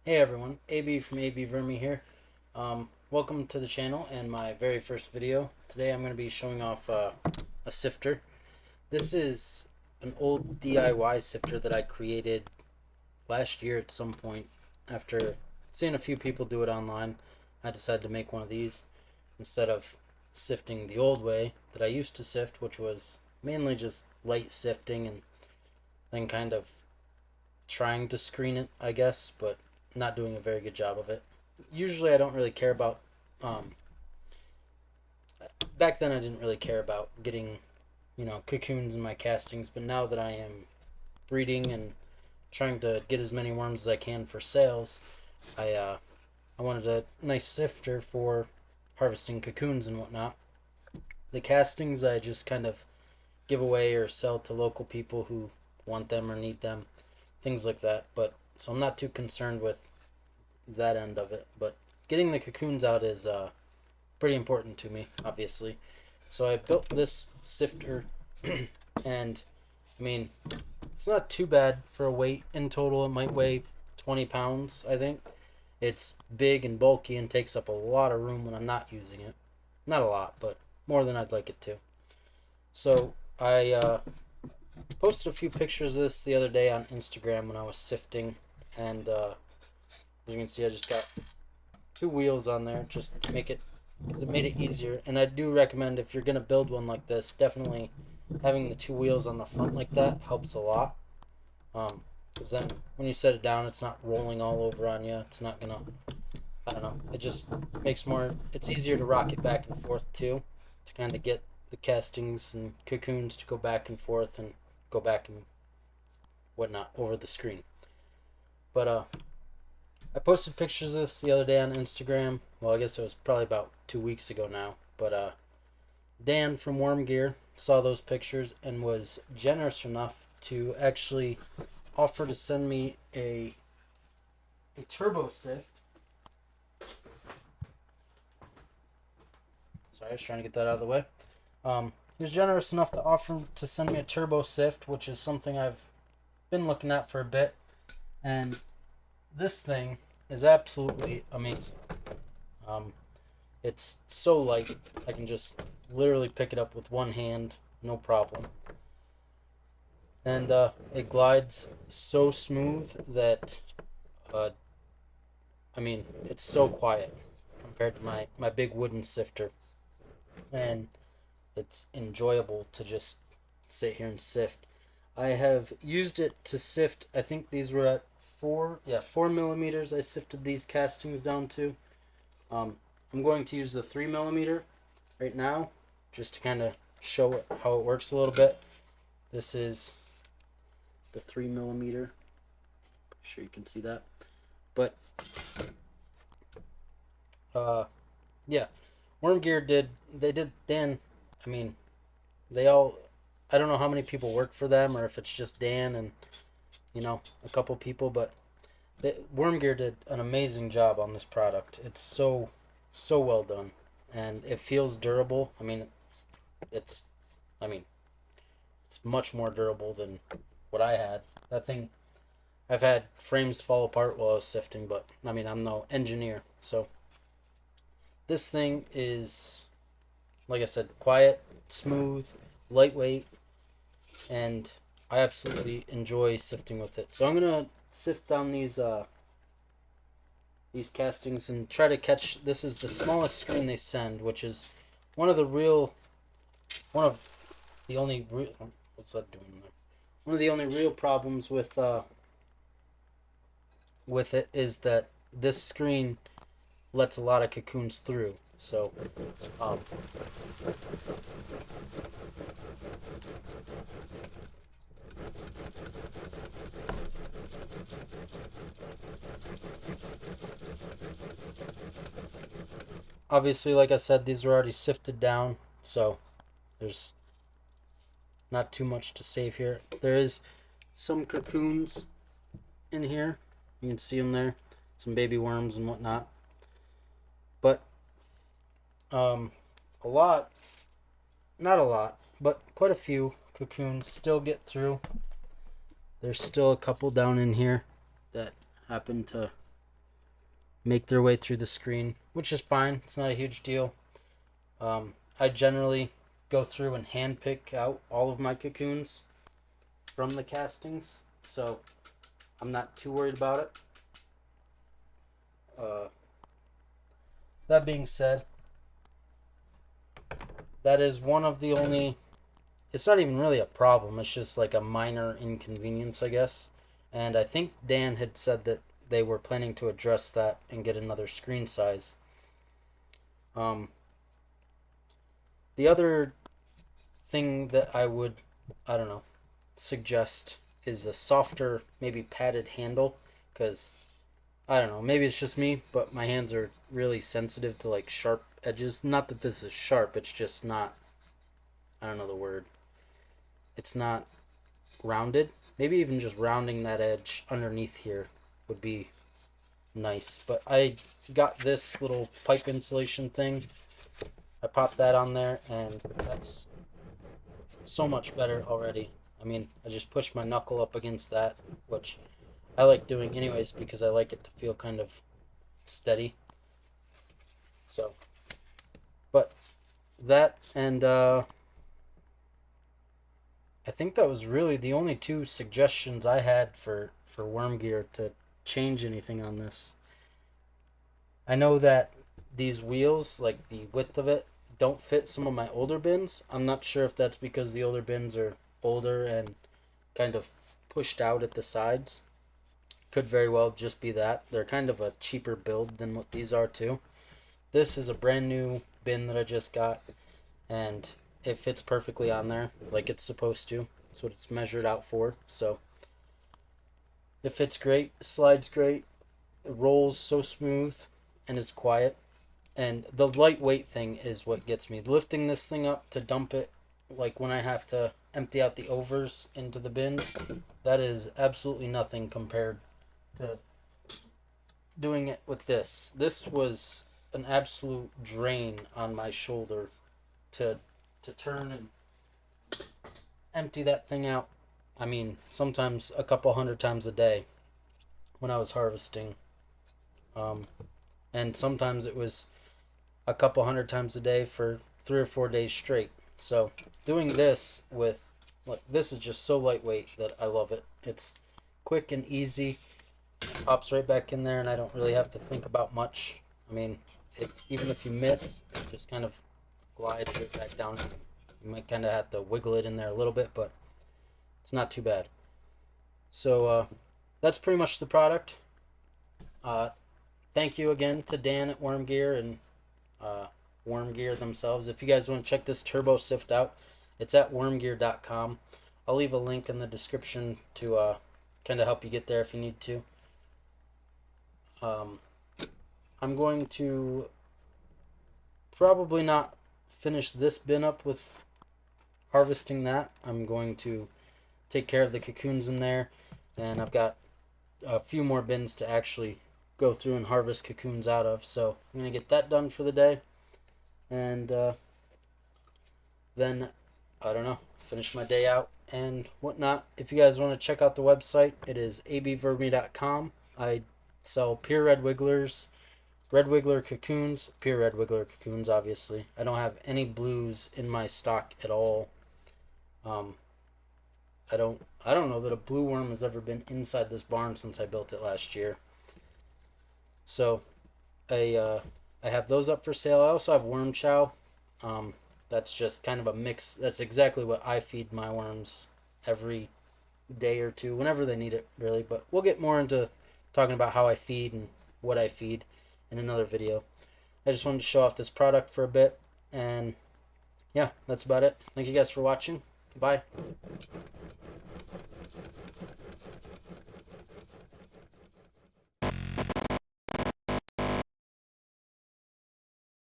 Hey everyone, AB from AB Vermi here. Welcome to the channel and my very first video. Today I'm going to be showing off a sifter. This is an old DIY sifter that I created last year at some point. After seeing a few people do it online, I decided to make one of these instead of sifting the old way that I used to sift, which was mainly just light sifting and then kind of trying to screen it, I guess, but not doing a very good job of it. Usually, I don't really care about. Um, Back then, I didn't really care about getting, cocoons in my castings, but now that I am breeding and trying to get as many worms as I can for sales, I wanted a nice sifter for harvesting cocoons and whatnot. The castings I just kind of give away or sell to local people who want them or need them, things like that. But so I'm not too concerned with that end of it. But getting the cocoons out is pretty important to me, obviously. So I built this sifter, and I mean, it's not too bad for a weight. In total, it might weigh 20 pounds, I think. It's big and bulky and takes up a lot of room when I'm not using it. Not a lot, but more than I'd like it to. So I posted a few pictures of this the other day on Instagram when I was sifting, and as you can see, I just got two wheels on there just to make it, because it made it easier. And I do recommend, if you're gonna build one like this, definitely having the two wheels on the front like that helps a lot. Because then when you set it down, it's not rolling all over on you. It's not gonna, I don't know. It just makes more. It's easier to rock it back and forth too, to kind of get the castings and cocoons to go back and forth and go back and whatnot over the screen. But I posted pictures of this the other day on Instagram. Well, I guess it was probably about 2 weeks ago now. But Dan from WormGear saw those pictures and was generous enough to actually offer to send me a Turbo Sift. Sorry, I was trying to get that out of the way. He was generous enough to offer to send me a Turbo Sift, which is something I've been looking at for a bit. And this thing is absolutely amazing. Um, it's so light, I can just literally pick it up with one hand, no problem. And it glides so smooth that, uh, I mean, it's so quiet compared to my big wooden sifter. And it's enjoyable to just sit here and sift. I have used it to sift, I think these were at 4 millimeters I sifted these castings down to. Um, I'm going to use the 3 millimeter right now just to kind of show how it works a little bit. This is the 3 millimeter. Sure you can see that. But yeah, WormGear did Dan. I mean, they all. I don't know how many people work for them, or if it's just Dan and a couple people, but WormGear did an amazing job on this product. It's so well done, and it feels durable. It's I mean it's much more durable than what I had. That thing, I've had frames fall apart while I was sifting, but I'm no engineer, so this thing is, like I said, quiet, smooth, lightweight, and I absolutely enjoy sifting with it. So I'm gonna sift down these castings and try to catch. This is the smallest screen they send, which is one of the real, one of the only real. What's that doing there? One of the only real problems with it is that this screen lets a lot of cocoons through. So, um, obviously, like I said, these are already sifted down, so there's not too much to save here. There is some cocoons in here. You can see them there, some baby worms and whatnot. But um, a lot, not a lot, but quite a few cocoons still get through. There's still a couple down in here that happen to make their way through the screen, which is fine. It's not a huge deal. I generally go through and hand pick out all of my cocoons from the castings, so I'm not too worried about it. That being said, that is one of the only. It's not even really a problem. It's just like a minor inconvenience, I guess. And I think Dan had said that they were planning to address that and get another screen size. The other thing that I don't know, suggest is a softer, maybe padded handle, because I don't know, maybe it's just me, but my hands are really sensitive to like sharp edges. Not that this is sharp, it's just not, I don't know the word. It's not rounded. Maybe even just rounding that edge underneath here would be nice. But I got this little pipe insulation thing. I popped that on there, and that's so much better already. I mean, I just push my knuckle up against that, which I like doing anyways because I like it to feel kind of steady. So, but that and I think that was really the only two suggestions I had for WormGear to change anything on this. I know that these wheels, like the width of it, don't fit some of my older bins. I'm not sure if that's because the older bins are older and kind of pushed out at the sides. Could very well just be that. They're kind of a cheaper build than what these are too. This is a brand new bin that I just got, and it fits perfectly on there like it's supposed to. That's what it's measured out for. So it fits great, slides great, it rolls so smooth, and it's quiet. And the lightweight thing is what gets me. Lifting this thing up to dump it, like when I have to empty out the overs into the bins, that is absolutely nothing compared to doing it with this. This was an absolute drain on my shoulder to turn and empty that thing out. I mean, sometimes a couple hundred times a day when I was harvesting. And sometimes it was a couple hundred times a day for 3 or 4 days straight. So doing this with, look, this is just so lightweight that I love it. It's quick and easy. It pops right back in there, and I don't really have to think about much. I mean, even if you miss, it just kind of glides right back down. You might kind of have to wiggle it in there a little bit, but it's not too bad. So that's pretty much the product. Thank you again to Dan at WormGear and WormGear themselves. If you guys want to check this Turbo Sift out, it's at wormgear.com. I'll leave a link in the description to kind of help you get there if you need to. I'm going to probably not finish this bin up with harvesting that. I'm going to take care of the cocoons in there, and I've got a few more bins to actually go through and harvest cocoons out of. So I'm going to get that done for the day, and then, I don't know, finish my day out and whatnot. If you guys want to check out the website, it is abvermi.com. I sell pure red wigglers, red wiggler cocoons, pure red wiggler cocoons, obviously. I don't have any blues in my stock at all. I don't know that a blue worm has ever been inside this barn since I built it last year. So I have those up for sale. I also have worm chow. That's just kind of a mix. That's exactly what I feed my worms every day or two, whenever they need it, really. But we'll get more into talking about how I feed and what I feed in another video. I just wanted to show off this product for a bit, and yeah, that's about it. Thank you guys for watching. Bye.